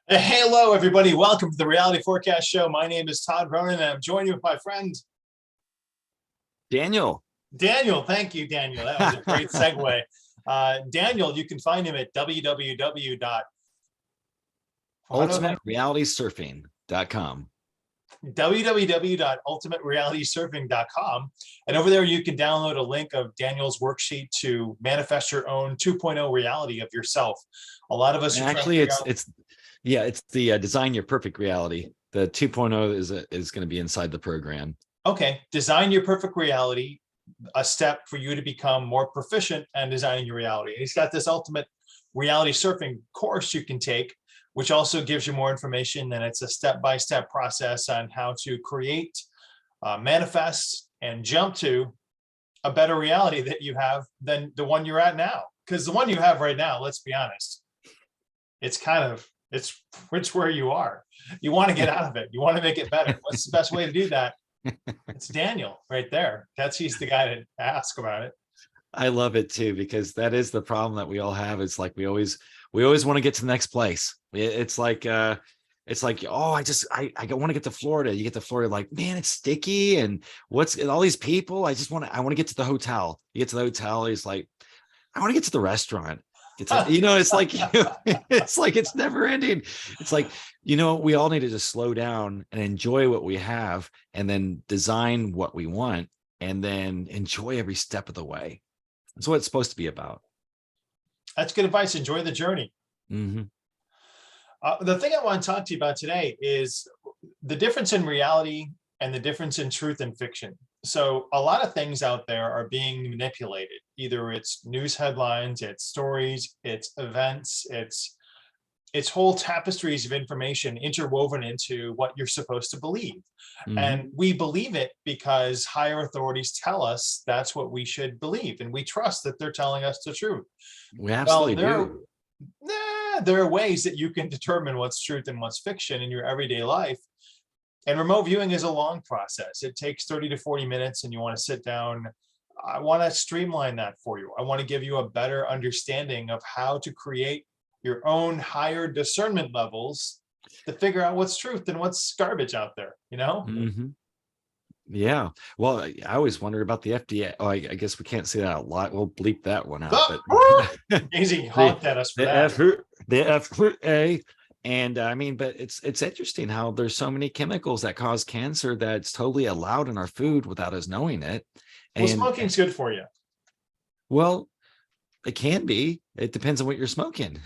Hello, everybody. Welcome to the Reality Forecast Show. My name is Todd Ronan, and I'm joined with my friend Daniel. Daniel. Thank you, Daniel. That was a great segue. Daniel, you can find him at UltimateRealitySurfing.com. www.ultimaterealitysurfing.com. And over there, you can download a link of Daniel's worksheet to manifest your own 2.0 reality of yourself. A lot of us are Actually, trying to figure out. it's the Design Your Perfect Reality. The 2.0 is going to be inside the program. Okay, design your perfect reality, a step for you to become more proficient and designing your reality. And he's got this ultimate reality surfing course you can take, which also gives you more information. And it's a step-by-step process on how to create, manifest, and jump to a better reality that you have than the one you're at now. Because the one you have right now, let's be honest, it's where you are. You want to get out of it. You want to make it better. What's the best way to do that? It's Daniel right there. He's the guy to ask about it. I love it too, because that is the problem that we all have. It's like we always want to get to the next place. It's like oh, I want to get to Florida. You get to Florida, like, man, it's sticky and all these people. I want to get to the hotel. You get to the hotel, he's like, I want to get to the restaurant. It's like it's never ending. It's like, we all need to just slow down and enjoy what we have, and then design what we want, and then enjoy every step of the way. That's what it's supposed to be about. That's good advice. Enjoy the journey. Mm-hmm. The thing I want to talk to you about today is the difference in reality and the difference in truth and fiction. So a lot of things out there are being manipulated. Either it's news headlines, it's stories, it's events, it's whole tapestries of information interwoven into what you're supposed to believe. Mm-hmm. And we believe it because higher authorities tell us that's what we should believe. And we trust that they're telling us the truth. We absolutely do. There are ways that you can determine what's truth and what's fiction in your everyday life. And remote viewing is a long process. It takes 30 to 40 minutes, and you want to sit down. I want to streamline that for you. I want to give you a better understanding of how to create your own higher discernment levels to figure out what's truth and what's garbage out there, Mm-hmm. Yeah. Well, I always wonder about the FDA. Oh, I guess we can't say that a lot. We'll bleep that one out. But Easy honked at us for that. The FDA. And I mean, but it's interesting how there's so many chemicals that cause cancer that's totally allowed in our food without us knowing it. Well, smoking's good for you. Well, it can be. It depends on what you're smoking.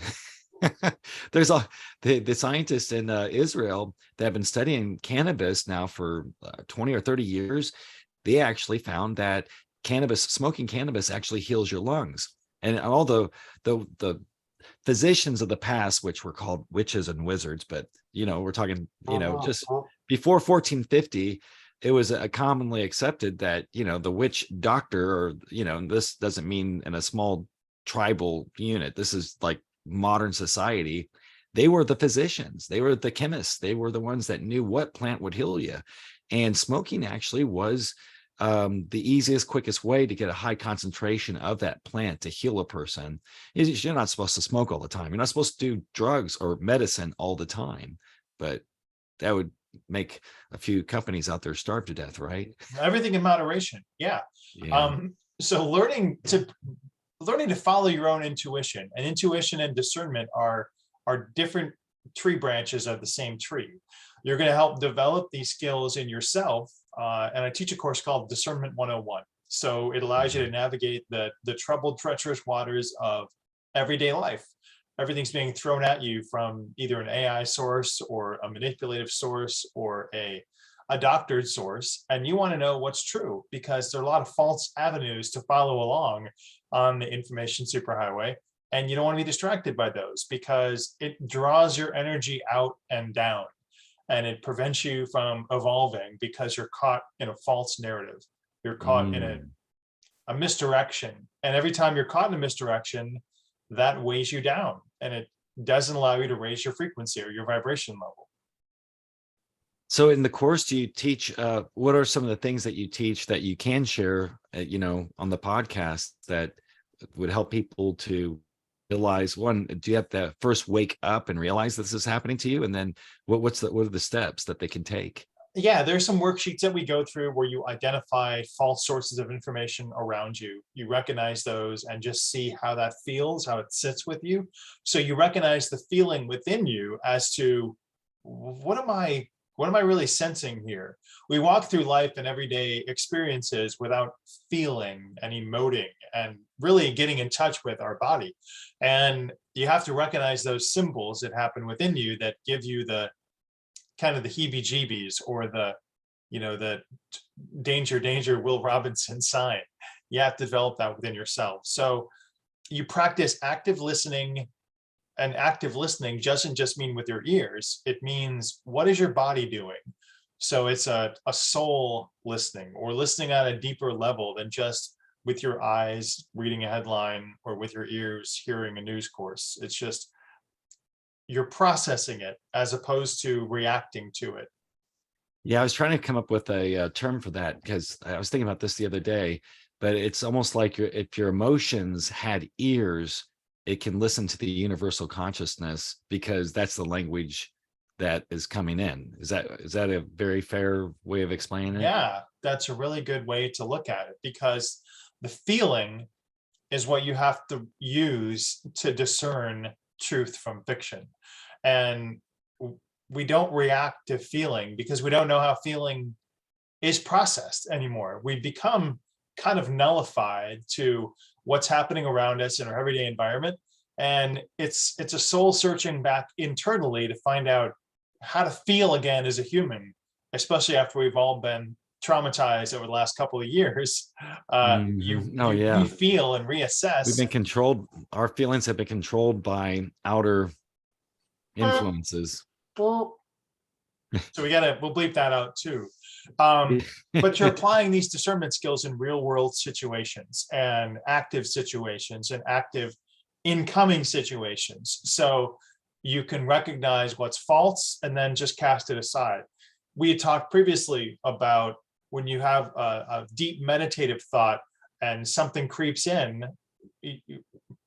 There's the scientists in Israel that have been studying cannabis now for 20 or 30 years. They actually found that smoking cannabis actually heals your lungs. And all the physicians of the past, which were called witches and wizards, but we're talking, just before 1450, it was commonly accepted that the witch doctor, or this doesn't mean in a small tribal unit, this is like modern society, they were the physicians, they were the chemists, they were the ones that knew what plant would heal you. And smoking actually was the easiest, quickest way to get a high concentration of that plant to heal a person. You're not supposed to smoke all the time. You're not supposed to do drugs or medicine all the time, but that would make a few companies out there starve to death, right? Everything in moderation. Yeah. So learning to follow your own intuition, and intuition and discernment are different tree branches of the same tree. You're going to help develop these skills in yourself. And I teach a course called Discernment 101. So it allows you to navigate the troubled, treacherous waters of everyday life. Everything's being thrown at you from either an AI source or a manipulative source or a doctored source. And you want to know what's true, because there are a lot of false avenues to follow along on the information superhighway. And you don't want to be distracted by those, because it draws your energy out and down. And it prevents you from evolving because you're caught in a false narrative. You're caught in a misdirection. And every time you're caught in a misdirection, that weighs you down, and it doesn't allow you to raise your frequency or your vibration level. So in the course, do you teach, what are some of the things that you teach that you can share, on the podcast that would help people to realize, one, do you have to first wake up and realize this is happening to you? And then what are the steps that they can take? Yeah, there's some worksheets that we go through where you identify false sources of information around you. You recognize those and just see how that feels, how it sits with you. So you recognize the feeling within you as to what am I really sensing here? We walk through life and everyday experiences without feeling and emoting and really getting in touch with our body. And you have to recognize those symbols that happen within you that give you the kind of the heebie-jeebies, or the danger, danger, Will Robinson sign. You have to develop that within yourself. So you practice active listening, and active listening doesn't just mean with your ears. It means, what is your body doing? So it's a soul listening, or listening on a deeper level than just with your eyes reading a headline, or with your ears hearing a news course. It's just, you're processing it as opposed to reacting to it. Yeah, I was trying to come up with a term for that, because I was thinking about this the other day, but it's almost like if your emotions had ears, it can listen to the universal consciousness, because that's the language that is coming in. Is that a very fair way of explaining it? Yeah, that's a really good way to look at it, because the feeling is what you have to use to discern truth from fiction. And we don't react to feeling because we don't know how feeling is processed anymore. We become kind of nullified to what's happening around us in our everyday environment. And it's a soul searching back internally to find out how to feel again as a human, especially after we've all been traumatized over the last couple of years. Oh You yeah, re-feel and we've reassess. been controlled. Our feelings have been controlled by outer influences. So we'll bleep that out too. But you're applying these discernment skills in real world situations, and active situations, and active incoming situations. So you can recognize what's false and then just cast it aside. We had talked previously about when you have a deep meditative thought and something creeps in,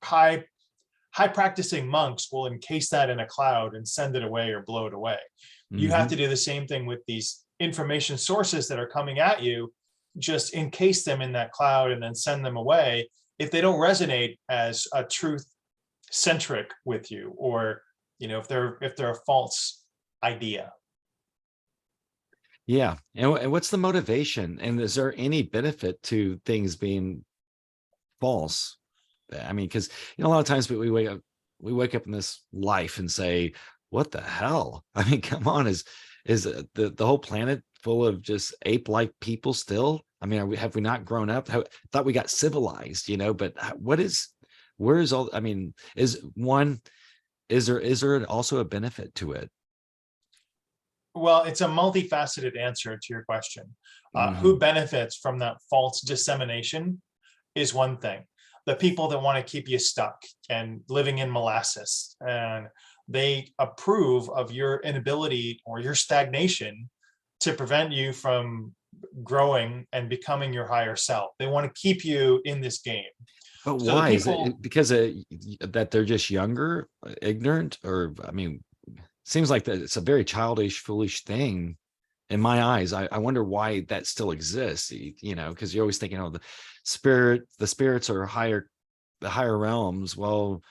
high practicing monks will encase that in a cloud and send it away or blow it away. You have to do the same thing with these information sources that are coming at you. Just encase them in that cloud and then send them away if they don't resonate as a truth centric with you, or if they're a false idea. Yeah. And what's the motivation? And is there any benefit to things being false? I mean, because a lot of times we wake up in this life and say, what the hell? I mean, come on, is the whole planet full of just ape-like people still? I mean, have we not grown up? Thought we got civilized, but where is all, I mean, is there also a benefit to it? Well, it's a multifaceted answer to your question. Who benefits from that false dissemination is one thing. The people that want to keep you stuck and living in molasses, and they approve of your inability or your stagnation to prevent you from growing and becoming your higher self. They want to keep you in this game. But So the why? Is people, it because that they're just younger, ignorant, or I mean, seems like that it's a very childish, foolish thing in my eyes. I wonder why that still exists, because you're always thinking, oh, the spirits are higher, the higher realms. Well,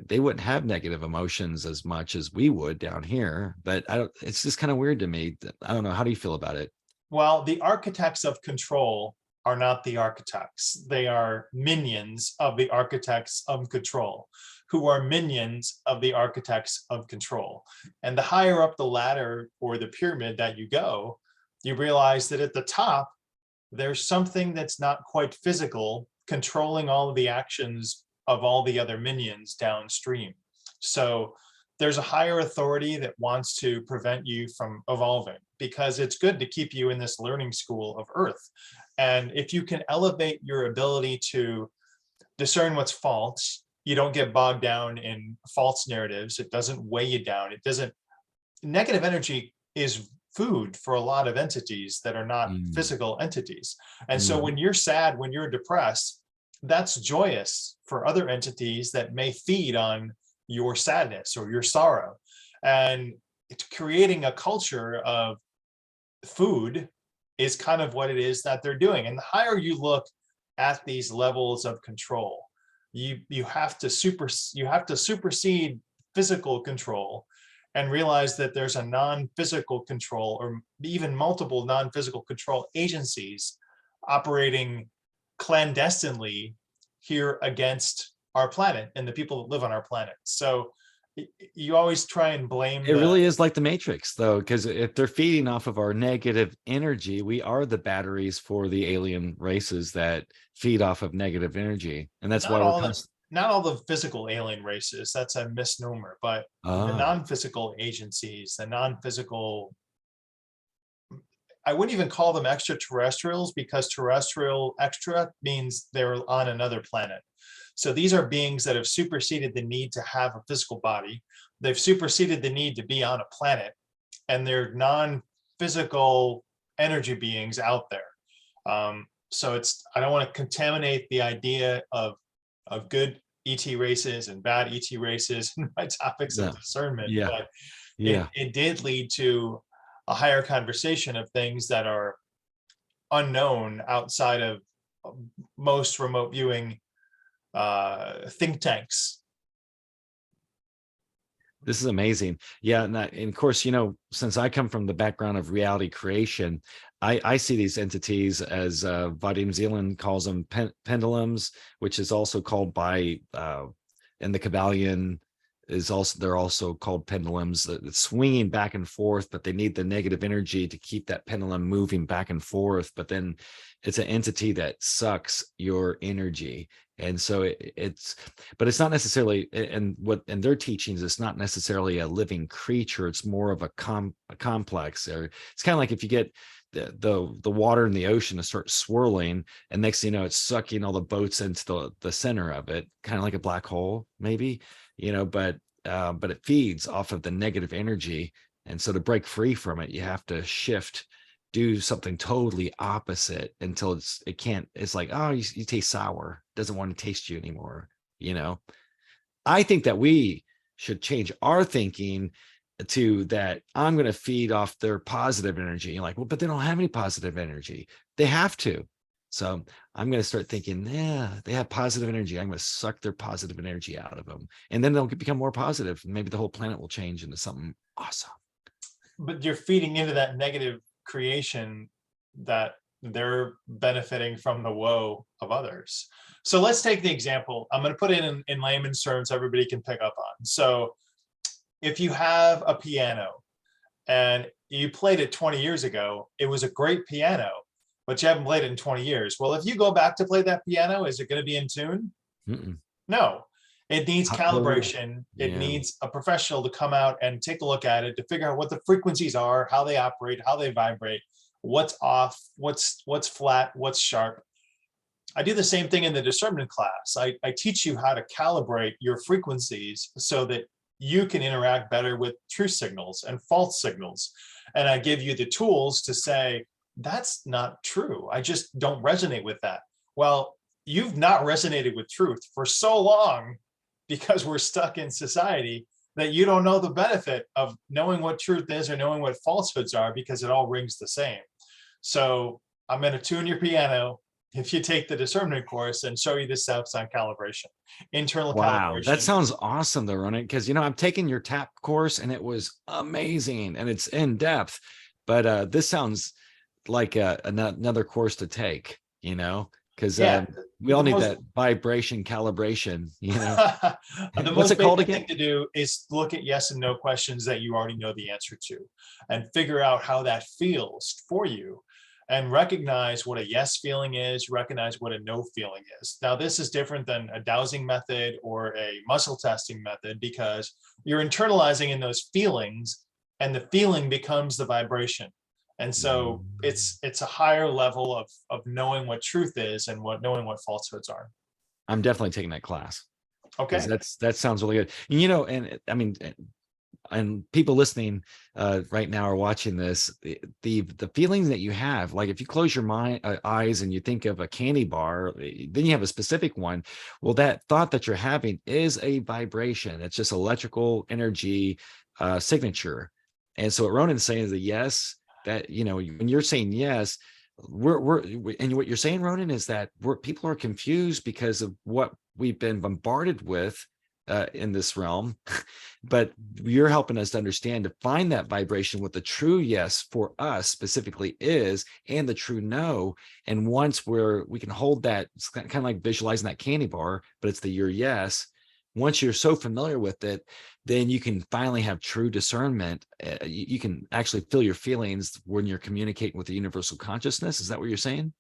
they wouldn't have negative emotions as much as we would down here. But it's just kind of weird to me. I don't know. How do you feel about it? well, the architects of control are not the architects. They are minions of the architects of control, who are minions of the architects of control. And the higher up the ladder or the pyramid that you go, you realize that at the top, there's something that's not quite physical, controlling all of the actions of all the other minions downstream. So there's a higher authority that wants to prevent you from evolving, because it's good to keep you in this learning school of Earth. And if you can elevate your ability to discern what's false, you don't get bogged down in false narratives. It doesn't weigh you down. Negative energy is food for a lot of entities that are not physical entities. And so when you're sad, when you're depressed, that's joyous for other entities that may feed on your sadness or your sorrow. And it's creating a culture of food is kind of what it is that they're doing. And the higher you look at these levels of control, you have to supersede physical control and realize that there's a non-physical control, or even multiple non-physical control agencies operating clandestinely here against our planet and the people that live on our planet. So you always try and blame It really is like the Matrix, though, because if they're feeding off of our negative energy, we are the batteries for the alien races that feed off of negative energy. And that's why we're constantly. Not all the physical alien races, that's a misnomer, but the non-physical agencies, the non-physical, I wouldn't even call them extraterrestrials, because terrestrial extra means they're on another planet. So these are beings that have superseded the need to have a physical body. They've superseded the need to be on a planet, and they're non-physical energy beings out there. So I don't want to contaminate the idea of good ET races and bad ET races in my topics of discernment, but it did lead to a higher conversation of things that are unknown outside of most remote viewing think tanks. This is amazing. Yeah. And of course, since I come from the background of reality creation, I see these entities as Vadim Zeland calls them pendulums, which is also called by and the Kabbalion they're also called pendulums, that swinging back and forth, but they need the negative energy to keep that pendulum moving back and forth. But then it's an entity that sucks your energy. And so it's not necessarily, and their teachings, it's not necessarily a living creature. It's more of a complex. Or it's kind of like if you get the water in the ocean to start swirling, and next thing you know, it's sucking all the boats into the center of it, kind of like a black hole, maybe, but it feeds off of the negative energy. And so to break free from it, you have to do something totally opposite until it's like, oh, you taste sour, doesn't want to taste you anymore. I think that we should change our thinking to that. I'm going to feed off their positive energy. You're like, well, but they don't have any positive energy. They have to. So I'm going to start thinking, yeah, they have positive energy. I'm going to suck their positive energy out of them. And then they'll become more positive. Maybe the whole planet will change into something awesome. But you're feeding into that negative creation that they're benefiting from the woe of others. So let's take the example. I'm going to put it in layman's terms so everybody can pick up on. So if you have a piano and you played it 20 years ago, it was a great piano, but you haven't played it in 20 years. Well, if you go back to play that piano, is it going to be in tune? No. It needs calibration. It needs a professional to come out and take a look at it to figure out what the frequencies are, how they operate, how they vibrate, what's off, what's flat, what's sharp. I do the same thing in the discernment class. I teach you how to calibrate your frequencies so that you can interact better with true signals and false signals. And I give you the tools to say, that's not true. I just don't resonate with that. Well, you've not resonated with truth for so long because we're stuck in society that you don't know the benefit of knowing what truth is or knowing what falsehoods are, because it all rings the same. So I'm going to tune your piano if you take the discernment course and show you the steps on calibration, internal calibration. That sounds awesome though, Ronan, because I'm taking your tap course and it was amazing and it's in depth, but this sounds like another course to take, because we all need that vibration calibration. The What's it called again? Thing to do is look at yes and no questions that you already know the answer to, and figure out how that feels for you, and recognize what a yes feeling is, recognize what a no feeling is. Now, this is different than a dowsing method or a muscle testing method, because you're internalizing in those feelings, and the feeling becomes the vibration. And so it's a higher level of knowing what truth is and knowing what falsehoods are. I'm definitely taking that class. Okay. That sounds really good. And I mean, and people listening right now are watching this, the feelings that you have, like if you close your eyes and you think of a candy bar, then you have a specific one. Well, that thought that you're having is a vibration. It's just electrical energy signature. And so what Ronan's saying is that yes, that, you know, when you're saying yes, and what you're saying, Ronan, is that people are confused because of what we've been bombarded with in this realm. But you're helping us to understand, to find that vibration, what the true yes for us specifically is, and the true no. And once we can hold that, it's kind of like visualizing that candy bar, but it's the your yes. Once you're so familiar with it, then you can finally have true discernment. You can actually feel your feelings when you're communicating with the universal consciousness. Is that what you're saying?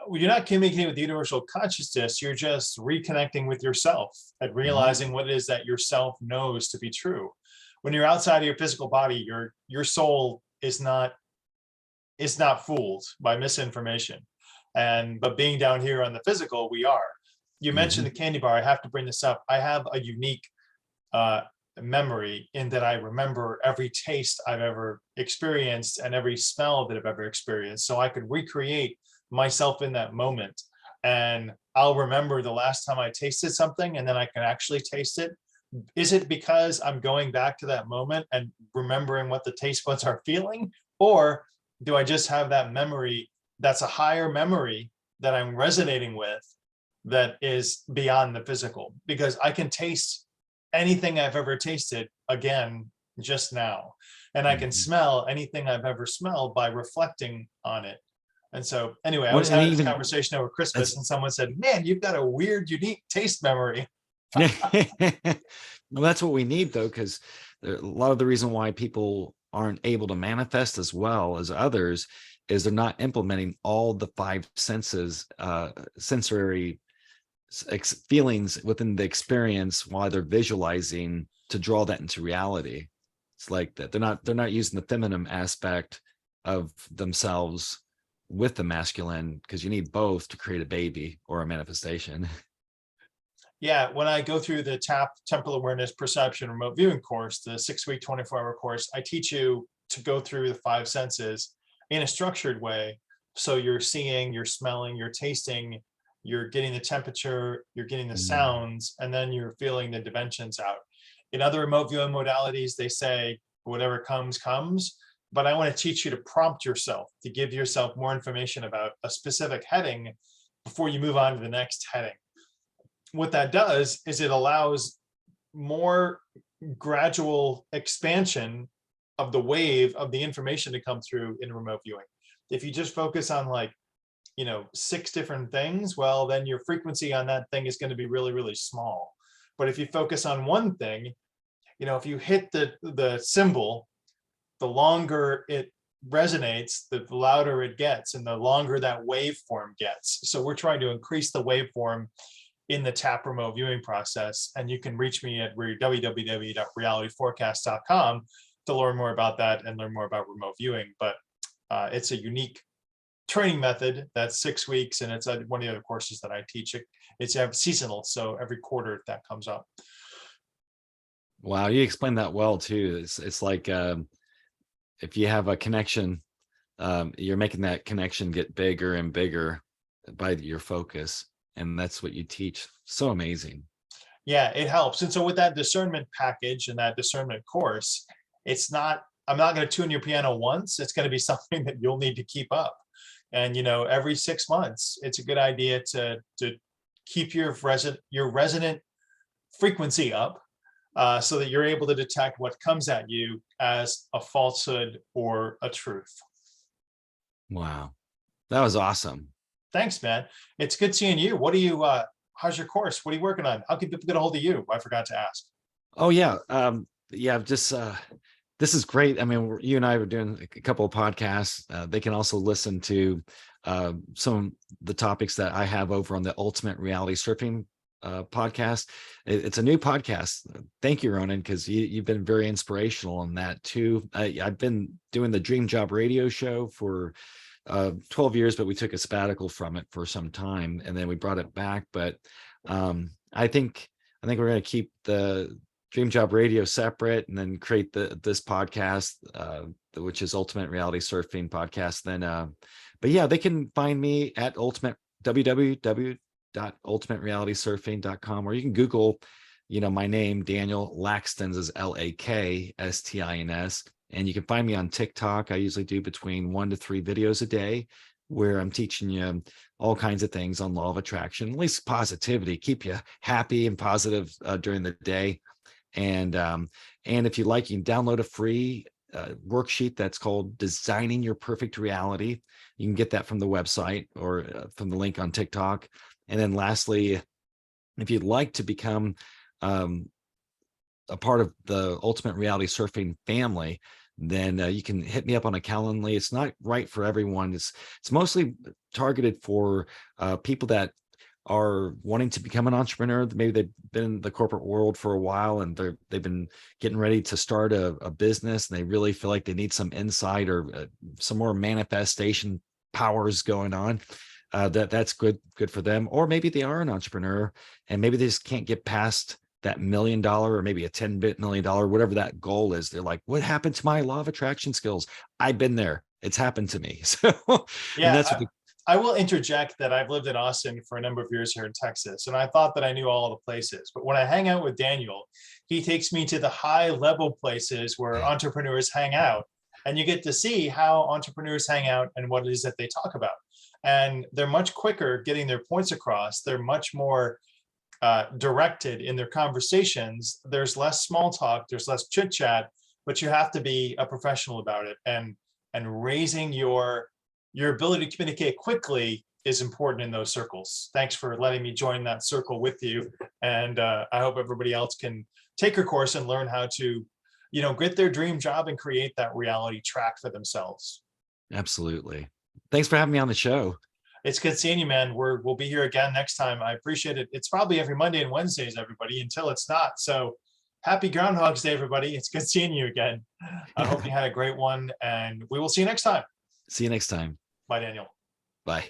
Well, you're not communicating with the universal consciousness. You're just reconnecting with yourself and realizing what it is that yourself knows to be true. When you're outside of your physical body, your soul is not fooled by misinformation. But being down here on the physical, we are. You mentioned the candy bar. I have to bring this up. I have a unique memory in that I remember every taste I've ever experienced and every smell that I've ever experienced. So I could recreate myself in that moment. And I'll remember the last time I tasted something, and then I can actually taste it. Is it because I'm going back to that moment and remembering what the taste buds are feeling? Or do I just have that memory that's a higher memory that I'm resonating with, that is beyond the physical? Because I can taste anything I've ever tasted again just now. And I can smell anything I've ever smelled by reflecting on it. And so anyway, I was having this conversation over Christmas, and someone said, man, you've got a weird, unique taste memory. Well, that's what we need, though, because a lot of the reason why people aren't able to manifest as well as others is they're not implementing all the five senses, sensory feelings within the experience while they're visualizing to draw that into reality. It's like that they're not using the feminine aspect of themselves with the masculine, because you need both to create a baby or a manifestation. Yeah, when I go through the temporal awareness perception remote viewing course, the 6-week 24-hour course, I teach you to go through the five senses in a structured way. So you're seeing, you're smelling, you're tasting, you're getting the temperature, you're getting the sounds, and then you're feeling the dimensions out. In other remote viewing modalities, they say whatever comes. But I want to teach you to prompt yourself, to give yourself more information about a specific heading before you move on to the next heading. What that does is it allows more gradual expansion of the wave of the information to come through in remote viewing. If you just focus on 6 different things, well, then your frequency on that thing is going to be really, really small. But if you focus on one thing, if you hit the symbol, the longer it resonates, the louder it gets, and the longer that waveform gets. So we're trying to increase the waveform in the TAP remote viewing process. And you can reach me at www.realityforecast.com to learn more about that and learn more about remote viewing. But it's a unique training method that's 6 weeks, and it's one of the other courses that I teach. It's seasonal, so every quarter that comes up. Wow, you explained that well too. It's like if you have a connection, you're making that connection get bigger and bigger by your focus. And that's what you teach. So amazing. Yeah, it helps. And so with that discernment package and that discernment course, I'm not going to tune your piano once. It's going to be something that you'll need to keep up. And, every 6 months, it's a good idea to keep your resonant frequency up, so that you're able to detect what comes at you as a falsehood or a truth. Wow. That was awesome. Thanks, man. It's good seeing you. What do you, how's your course? What are you working on? How can people get a hold of you? I forgot to ask. Oh yeah. Just, this is great. I mean, you and I were doing a couple of podcasts. They can also listen to some of the topics that I have over on the Ultimate Reality Surfing podcast. It's a new podcast. Thank you, Ronan, because you've been very inspirational in that too. I've been doing the Dream Job radio show for 12 years, but we took a sabbatical from it for some time, and then we brought it back. But I think we're going to keep the Dream Job Radio separate, and then create this podcast, which is Ultimate Reality Surfing Podcast. Then, but yeah, they can find me at www.ultimaterealitysurfing.com, or you can Google, my name, Daniel Laxtons, is Laktins, and you can find me on TikTok. I usually do between 1 to 3 videos a day, where I'm teaching you all kinds of things on law of attraction, at least positivity, keep you happy and positive during the day. And if you like, you can download a free worksheet that's called Designing Your Perfect Reality. You can get that from the website or from the link on TikTok. And then lastly, if you'd like to become a part of the Ultimate Reality Surfing family, then you can hit me up on a Calendly. It's not right for everyone. It's mostly targeted for people that are wanting to become an entrepreneur. Maybe they've been in the corporate world for a while, and they've been getting ready to start a business, and they really feel like they need some insight or some more manifestation powers going on. That's good for them. Or maybe they are an entrepreneur, and maybe they just can't get past that $1 million or maybe a $10 million, whatever that goal is. They're like, what happened to my law of attraction skills? I've been there. It's happened to me. So, yeah, and that's what I will interject that I've lived in Austin for a number of years here in Texas, and I thought that I knew all the places. But when I hang out with Daniel, he takes me to the high level places where entrepreneurs hang out, and you get to see how entrepreneurs hang out and what it is that they talk about. And they're much quicker getting their points across. They're much more directed in their conversations. There's less small talk, there's less chit chat, but you have to be a professional about it. And raising your ability to communicate quickly is important in those circles. Thanks for letting me join that circle with you. And I hope everybody else can take your course and learn how to, get their dream job and create that reality track for themselves. Absolutely. Thanks for having me on the show. It's good seeing you, man. We'll be here again next time. I appreciate it. It's probably every Monday and Wednesdays, everybody, until it's not. So happy Groundhog's Day, everybody. It's good seeing you again. I hope you had a great one, and we will see you next time. See you next time. Bye, Daniel. Bye.